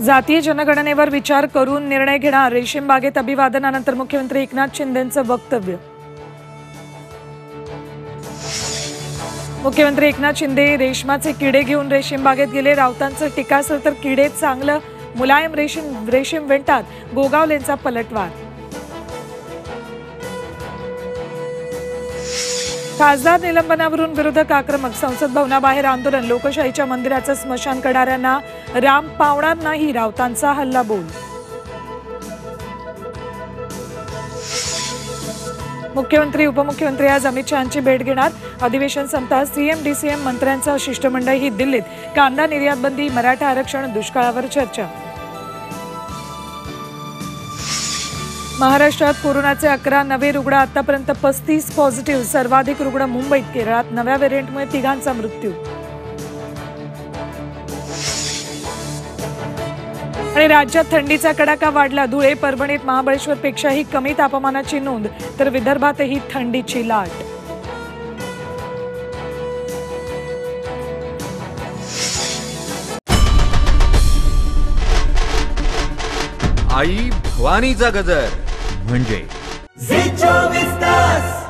जातीय जनगणनेवर विचार करून निर्णय घेणार, रेशीम बागेत अभिवादनानंतर मुख्यमंत्री एकनाथ शिंदेंचं वक्तव्य। मुख्यमंत्री एकनाथ शिंदे रेशमाचे किडे घेऊन रेशीम बागेत गेले। राऊतांचं टीकास्त्र तर किडे चांगलं मुलायम रेशीम विणतात, गोगावलेंचा पलटवार। खासदार निलंबनावरून विरोधक आक्रमक, संसद भवनाबाहेर आंदोलन। लोकशाहीच्या मंदिराचं स्मशान करणाऱ्यांना राम पावणार नाही, राऊतांचा हल्लाबोल। मुख्यमंत्री उपमुख्यमंत्री आज अमित शहांची भेट घेणार। अधिवेशन संपताच सीएम डीसीएम मंत्र्यांचं शिष्टमंडळ ही दिल्लीत। कांदा निर्यात बंदी, मराठा आरक्षण, दुष्काळावर चर्चा। महाराष्ट्रात कोरोनाचे 11 नवे रुग्ण, आतापर्यंत 35 पॉझिटिव्ह। सर्वाधिक रुग्ण मुंबईत। केरळात नव्या व्हेरियंटमुळे 3घांचा मृत्यू। आणि राज्यात थंडीचा कडाका वाढला। धुळे, परभणीत महाबळेश्वरपेक्षाही कमी तापमानाची नोंद, तर विदर्भातही थंडीची लाट। आई भवानीचा गजर म्हणजे झी 24 तास।